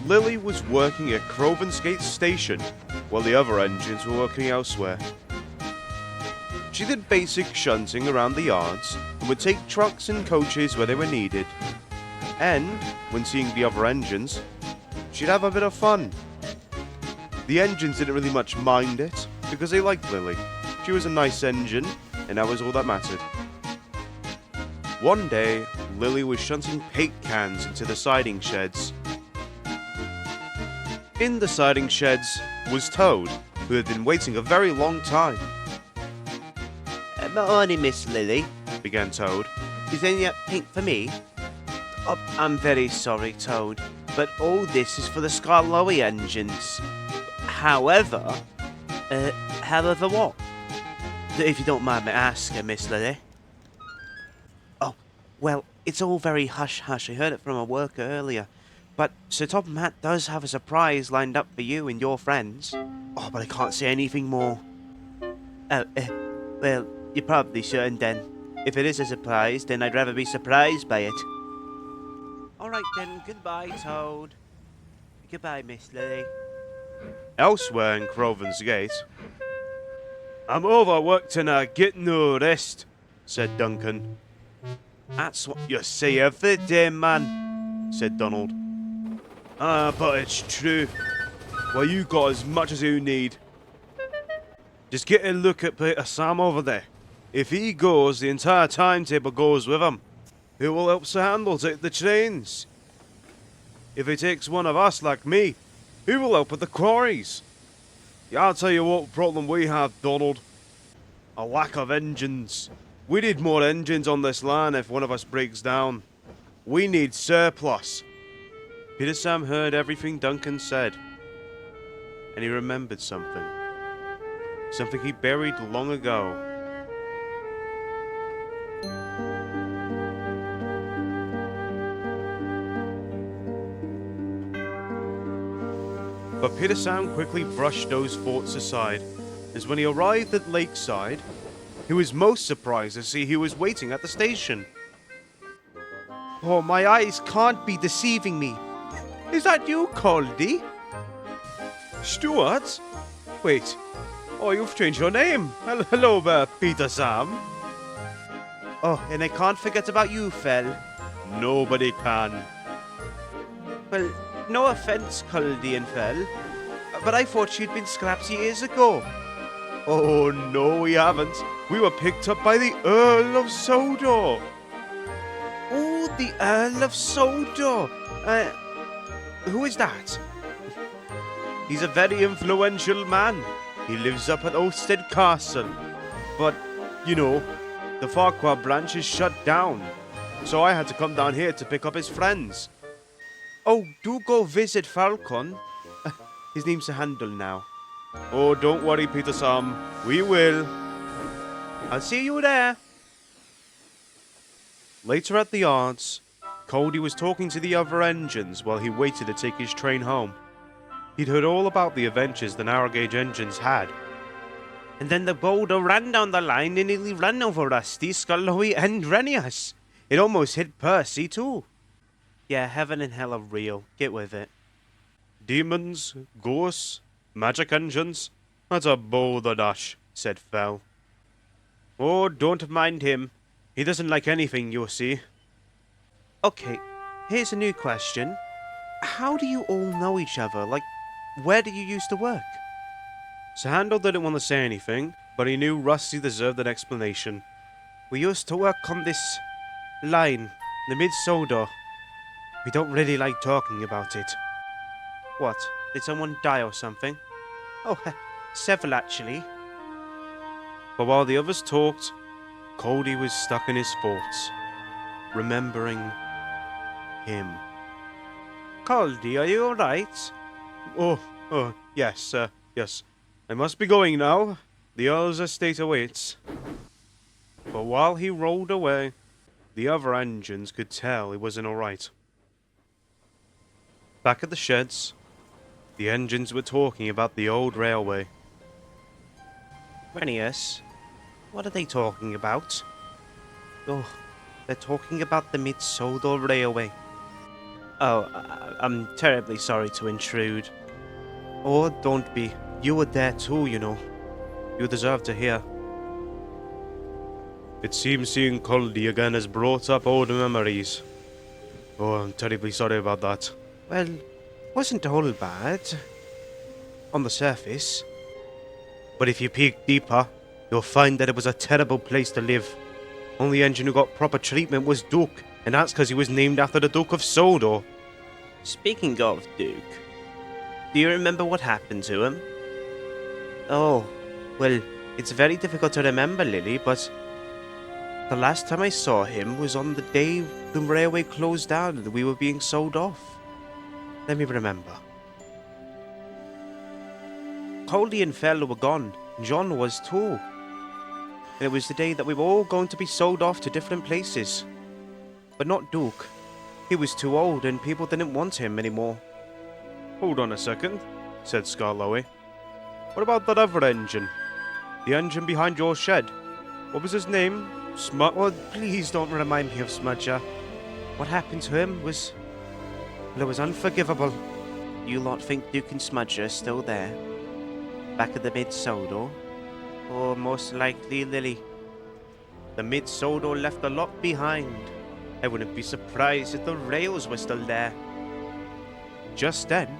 Lily was working at Crovans Gate station, while the other engines were working elsewhere. She did basic shunting around the yards, and would take trucks and coaches where they were needed. And, when seeing the other engines, she'd have a bit of fun. The engines didn't really much mind it, because they liked Lily. She was a nice engine, and that was all that mattered. One day, Lily was shunting paint cans into the siding sheds. In the siding sheds was Toad, who had been waiting a very long time. Morning, Miss Lily, began Toad. Is any paint for me? Oh, I'm very sorry, Toad, but all this is for the Scarlowy engines. However what? If you don't mind me asking, Miss Lily. Oh, well, it's all very hush-hush. I heard it from a worker earlier. But Sir Top Hat does have a surprise lined up for you and your friends. Oh, but I can't say anything more. Well, you're probably shouldn't then. If it is a surprise, then I'd rather be surprised by it. Alright then, goodbye, Toad. Goodbye, Miss Lily. Elsewhere in Crovans Gate, I'm overworked and getting no rest, said Duncan. That's what you say every day, man, said Donald. But it's true. Well, you got as much as you need. Just get a look at Peter Sam over there. If he goes, the entire timetable goes with him. Who will help Sir Handel take the trains? If he takes one of us like me, who will help with the quarries? Yeah, I'll tell you what problem we have, Donald. A lack of engines. We need more engines on this line if one of us breaks down. We need surplus. Peter Sam heard everything Duncan said, and he remembered something. Something he buried long ago. But Peter Sam quickly brushed those thoughts aside, as when he arrived at Lakeside, he was most surprised to see who was waiting at the station. Oh, my eyes can't be deceiving me. Is that you, Caldy? Stuart? Wait. Oh, you've changed your name. Hello there, Peter Sam. Oh, and I can't forget about you, Fell. Nobody can. Well, no offence, Caldy and Fell, but I thought you'd been scrapped years ago. Oh, no, we haven't. We were picked up by the Earl of Sodor. Oh, the Earl of Sodor. Who is that? He's a very influential man. He lives up at Ostead Castle. But, you know, the Farquhar branch is shut down. So I had to come down here to pick up his friends. Oh, do go visit Falcon. His name's Sir Handel now. Oh, don't worry, Peter Sam. We will. I'll see you there. Later at the yards, Caldy was talking to the other engines while he waited to take his train home. He'd heard all about the adventures the narrow gauge engines had. And then the boulder ran down the line and nearly ran over Rusty, Scullowy and Renius. It almost hit Percy too. Yeah, heaven and hell are real. Get with it. Demons, ghosts, magic engines. That's a balderdash, said Fell. Oh, don't mind him. He doesn't like anything, you see. Okay, here's a new question. How do you all know each other? Like, where do you used to work? Sir Handel didn't want to say anything, but he knew Rusty deserved an explanation. We used to work on this line, the mid-Sodor. We don't really like talking about it. What? Did someone die or something? Oh, several actually. But while the others talked, Caldy was stuck in his thoughts, remembering him. Caldy, are you alright? Oh, yes, yes. I must be going now. The Earl's estate awaits. But while he rolled away, the other engines could tell he wasn't alright. Back at the sheds, the engines were talking about the old railway. Renius, what are they talking about? Oh, they're talking about the Mid-Sodor Railway. Oh, I'm terribly sorry to intrude. Oh, don't be. You were there too, you know. You deserve to hear. It seems seeing Coldy again has brought up old memories. Oh, I'm terribly sorry about that. Well, wasn't all bad. On the surface. But if you peek deeper, you'll find that it was a terrible place to live. Only engine who got proper treatment was Duke, and that's because he was named after the Duke of Sodor. Speaking of Duke, do you remember what happened to him? Oh, well, it's very difficult to remember, Lily, but the last time I saw him was on the day the railway closed down and we were being sold off. Let me remember. Coldy and Fell were gone, and John was too. And it was the day that we were all going to be sold off to different places. But not Duke. He was too old and people didn't want him anymore. Hold on a second, said Scarlowy. What about that other engine? The engine behind your shed? What was his name? Oh, please don't remind me of Smudger. What happened to him was... well, it was unforgivable. You lot think Duke and Smudger are still there? Back at the mid-Sodor? Or most likely Lily. The mid-Sodor left a lot behind. I wouldn't be surprised if the rails were still there. Just then,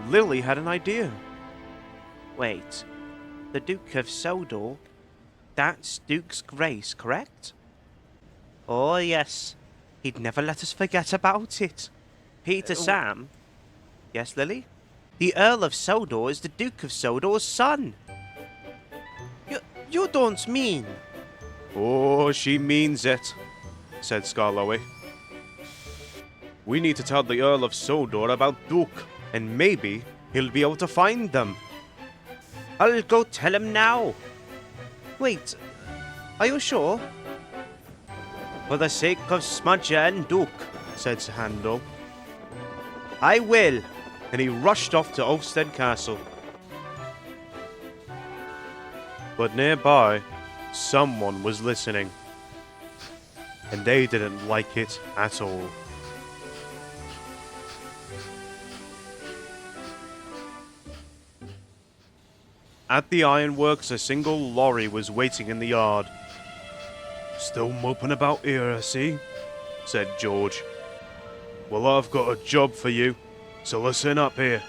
Lily had an idea. Wait, the Duke of Sodor? That's Duke's Grace, correct? Oh yes, he'd never let us forget about it. Peter Sam? Yes, Lily? The Earl of Sodor is the Duke of Sodor's son. You don't mean... Oh, she means it, said Scarlowy. We need to tell the Earl of Sodor about Duke, and maybe he'll be able to find them. I'll go tell him now. Wait, are you sure? For the sake of Smudger and Duke, said Sir Handel. I will. And he rushed off to Ulfstead Castle. But nearby, someone was listening. And they didn't like it at all. At the ironworks, a single lorry was waiting in the yard. Still moping about here, I see, said George. Well, I've got a job for you, so listen up here.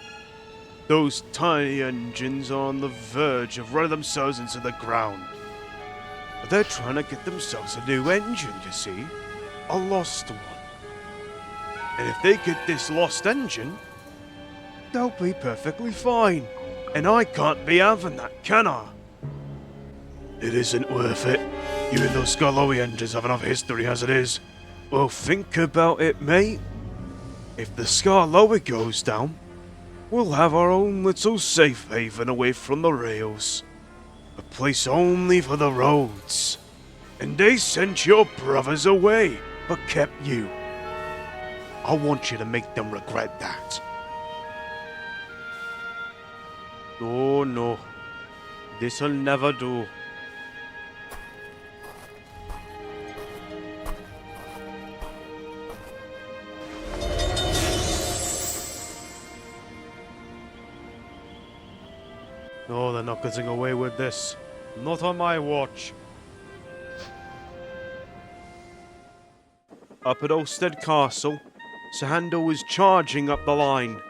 Those tiny engines are on the verge of running themselves into the ground. But they're trying to get themselves a new engine, you see. A lost one. And if they get this lost engine, they'll be perfectly fine. And I can't be having that, can I? It isn't worth it. You and those Scarlowy engines have enough history as it is. Well, think about it, mate. If the Scarlowy goes down, we'll have our own little safe haven away from the rails. A place only for the roads. And they sent your brothers away, but kept you. I want you to make them regret that. Oh no, this'll never do. No, they're not getting away with this. Not on my watch. Up at Ulfstead Castle, Sir Handel was charging up the line.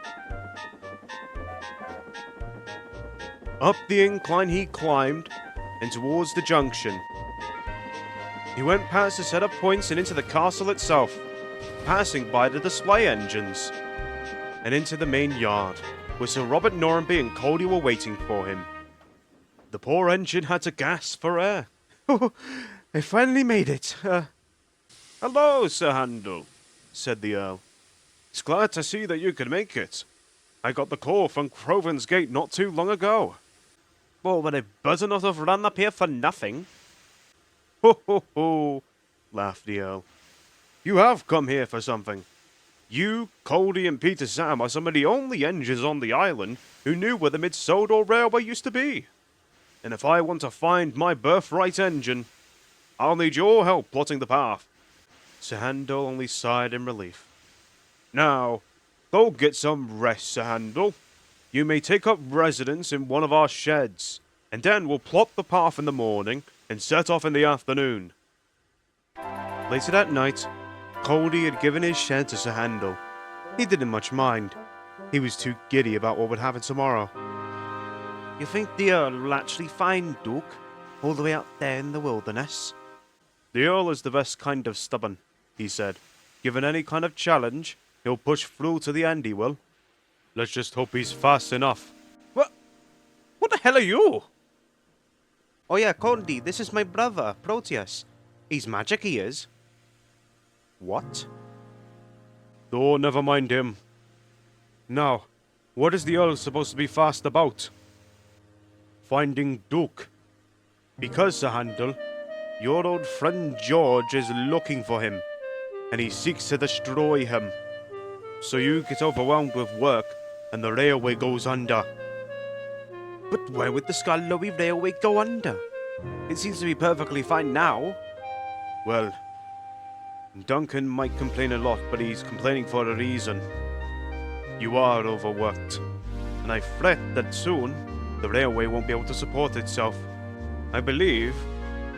Up the incline he climbed, and towards the junction. He went past the set of points and into the castle itself, passing by the display engines, and into the main yard, where Sir Robert Norrenby and Coldy were waiting for him. The poor engine had to gasp for air. Oh, I finally made it. Hello, Sir Handel, said the Earl. It's glad to see that you could make it. I got the call from Crovans Gate not too long ago. Well, would I better not have run up here for nothing? Ho ho ho, laughed the Earl. You have come here for something. You, Coldy, and Peter Sam are some of the only engines on the island who knew where the Mid-Sodor Railway used to be. And if I want to find my birthright engine, I'll need your help plotting the path. Sir Handel only sighed in relief. Now, go get some rest, Sir Handel. You may take up residence in one of our sheds, and then we'll plot the path in the morning and set off in the afternoon. Later that night, Cody had given his shed to Sir Handel. He didn't much mind. He was too giddy about what would happen tomorrow. You think the Earl will actually find Duke all the way out there in the wilderness? The Earl is the best kind of stubborn, he said. Given any kind of challenge, he'll push through to the end, he will. Let's just hope he's fast enough. What the hell are you? Oh yeah, Cody, this is my brother, Proteus. He's magic, he is. What? Oh, never mind him. Now, what is the Earl supposed to be fast about? Finding Duke. Because, Sir Handel, your old friend George is looking for him, and he seeks to destroy him. So you get overwhelmed with work, and the railway goes under. But why would the Scullery Railway go under? It seems to be perfectly fine now. Well, Duncan might complain a lot, but he's complaining for a reason. You are overworked, and I fret that soon the railway won't be able to support itself. I believe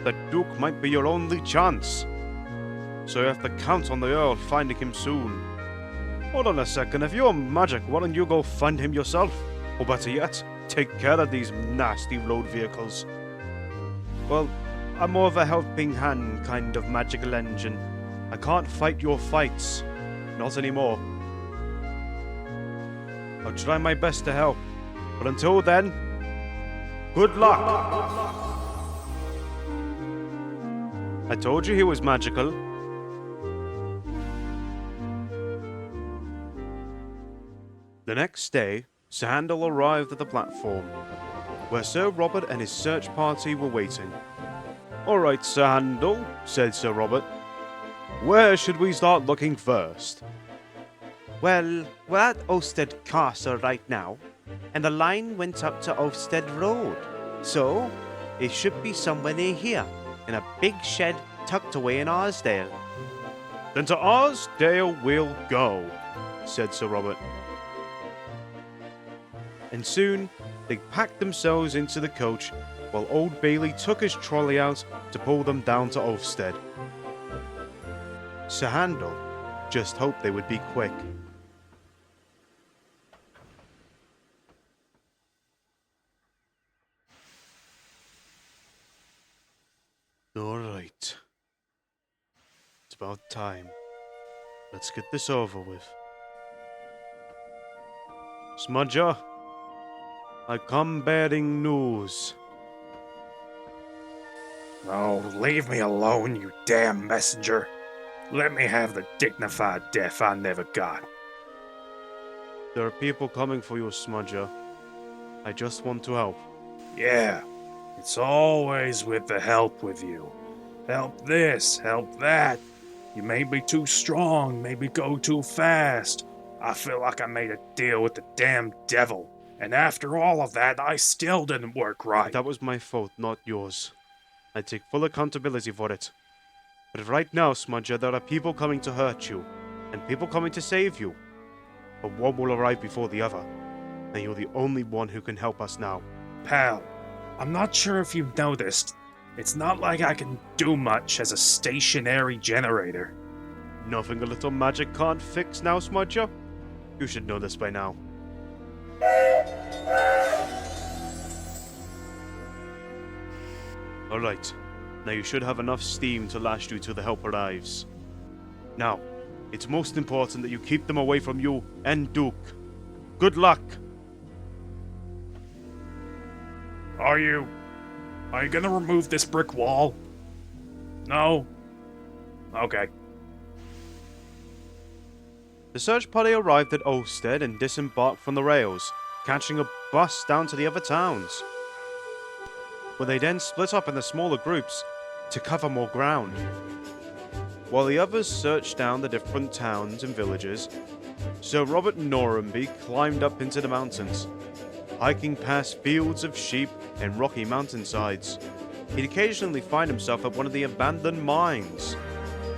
that Duke might be your only chance. So you have to count on the Earl finding him soon. Hold on a second, if you're magic, why don't you go find him yourself? Or better yet, take care of these nasty road vehicles. Well, I'm more of a helping hand kind of magical engine. I can't fight your fights. Not anymore. I'll try my best to help. But until then, good luck! I told you he was magical. The next day, Sir Handel arrived at the platform, where Sir Robert and his search party were waiting. Alright, Sir Handel, said Sir Robert. Where should we start looking first? Well, we're at Ostead Castle right now, and the line went up to Ostead Road. So, it should be somewhere near here, in a big shed tucked away in Arsdale. Then to Arsdale we'll go, said Sir Robert. And soon, they packed themselves into the coach, while Old Bailey took his trolley out to pull them down to Ostead. Sir Handel just hoped they would be quick. Alright. It's about time. Let's get this over with. Smudger, I come bearing news. Oh, leave me alone, you damn messenger. Let me have the dignified death I never got. There are people coming for you, Smudger. I just want to help. Yeah, it's always with the help with you. Help this, help that. You may be too strong, maybe go too fast. I feel like I made a deal with the damn devil. And after all of that, I still didn't work right. That was my fault, not yours. I take full accountability for it. But right now, Smudger, there are people coming to hurt you, and people coming to save you. But one will arrive before the other, and you're the only one who can help us now. Pal, I'm not sure if you've noticed. It's not like I can do much as a stationary generator. Nothing a little magic can't fix now, Smudger? You should know this by now. Alright, now you should have enough steam to last you till the help arrives. Now, it's most important that you keep them away from you and Duke. Good luck! Are you gonna remove this brick wall? No? Okay. The search party arrived at Ostead and disembarked from the rails, catching a bus down to the other towns, where they then split up into smaller groups to cover more ground. While the others searched down the different towns and villages, Sir Robert Norrenby climbed up into the mountains, hiking past fields of sheep and rocky mountainsides. He'd occasionally find himself at one of the abandoned mines,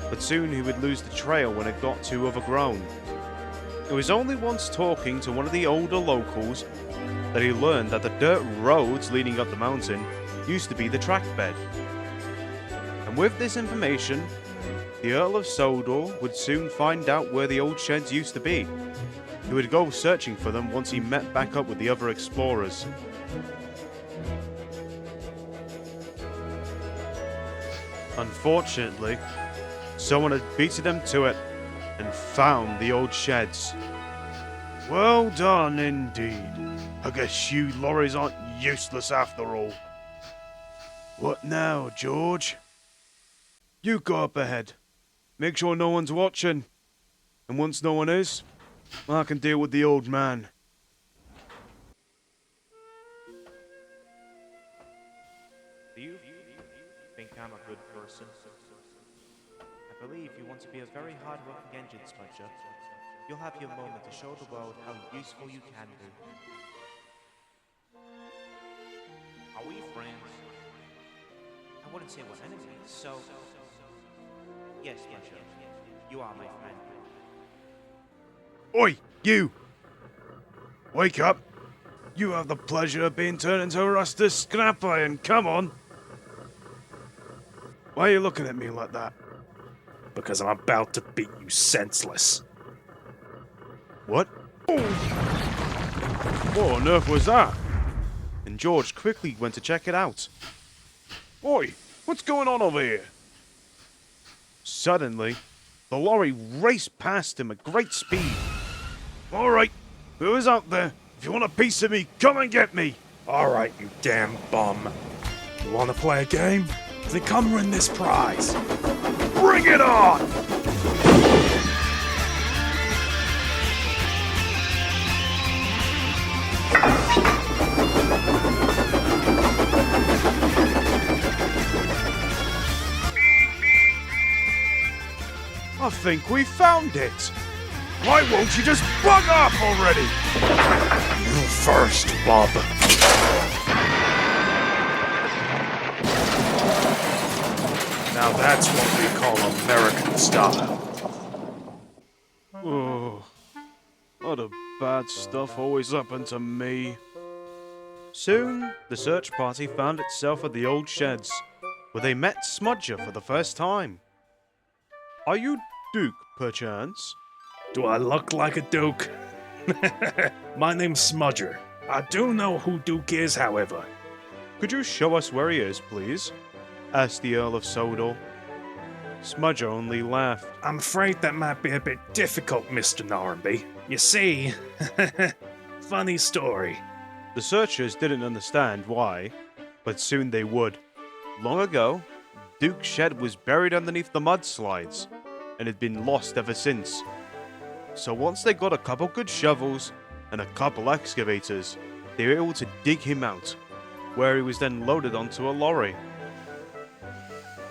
but soon he would lose the trail when it got too overgrown. It was only once talking to one of the older locals that he learned that the dirt roads leading up the mountain used to be the track bed. And with this information, the Earl of Sodor would soon find out where the old sheds used to be. He would go searching for them once he met back up with the other explorers. Unfortunately, someone had beaten them to it and found the old sheds. Well done indeed. I guess you lorries aren't useless after all. What now, George? You go up ahead. Make sure no one's watching. And once no one is, I can deal with the old man. Do you think I'm a good person? I believe you want to be a very hard-working engine smudger. You'll have your moment to show the world how useful you can be. Are we friends? I wouldn't say we're enemies, so... Yes, Smudger, you are my friend. Oi, you! Wake up! You have the pleasure of being turned into a rusted scrap iron, come on! Why are you looking at me like that? Because I'm about to beat you senseless. What? Oh. What on earth was that? And George quickly went to check it out. Oi, what's going on over here? Suddenly, the lorry raced past him at great speed. Alright, whoever's out there, if you want a piece of me, come and get me! Alright, you damn bum. You wanna play a game? Then come win this prize. Bring it on! I think we found it. Why won't you just bug off already? You first, bub. Now that's what we call American style. Oh, a lot of bad stuff always happened to me. Soon, the search party found itself at the old sheds, where they met Smudger for the first time. Are you Duke, perchance? Do I look like a Duke? My name's Smudger. I do know who Duke is, however. Could you show us where he is, please? Asked the Earl of Sodor. Smudger only laughed. I'm afraid that might be a bit difficult, Mr. Narnby. You see, funny story. The searchers didn't understand why, but soon they would. Long ago, Duke's shed was buried underneath the mudslides, and had been lost ever since. So once they got a couple good shovels and a couple excavators, they were able to dig him out, where he was then loaded onto a lorry.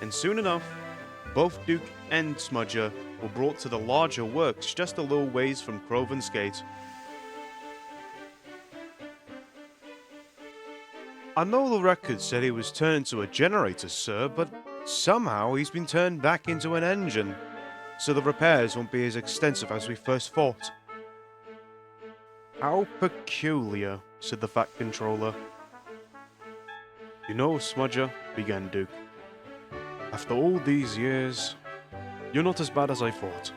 And soon enough, both Duke and Smudger were brought to the larger works just a little ways from Crovans Gate. I know the record said he was turned into a generator, sir, but somehow he's been turned back into an engine, so the repairs won't be as extensive as we first thought. How peculiar, said the Fat Controller. You know, Smudger, began Duke, after all these years, you're not as bad as I thought,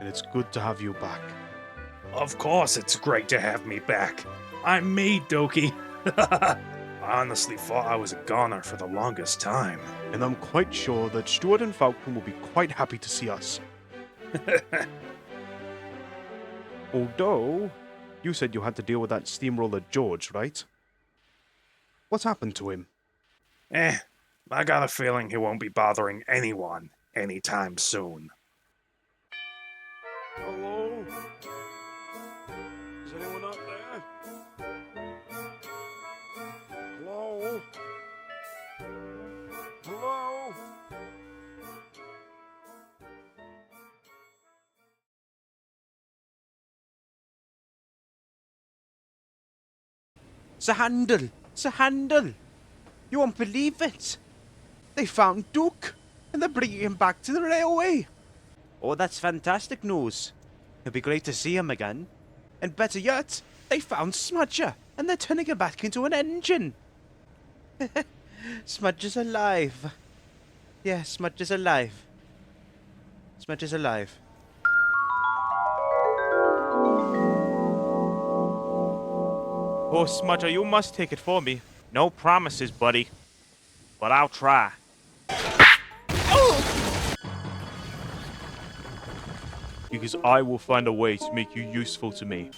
and it's good to have you back. Of course it's great to have me back. I'm me, Dokey. I honestly thought I was a goner for the longest time. And I'm quite sure that Stuart and Falcon will be quite happy to see us. Although, you said you had to deal with that steamroller George, right? What happened to him? I got a feeling he won't be bothering anyone anytime soon. Hello? Is anyone out there? Hello? Hello? The handle! The handle! You won't believe it! They found Duke, and they're bringing him back to the railway! Oh, that's fantastic news. It'd be great to see him again. And better yet, they found Smudger, and they're turning him back into an engine. Smudger's alive. Yeah, Smudger's alive. Smudger's alive. Oh, Smudger, you must take it for me. No promises, buddy. But I'll try. Because I will find a way to make you useful to me.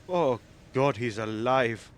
Oh, God, he's alive.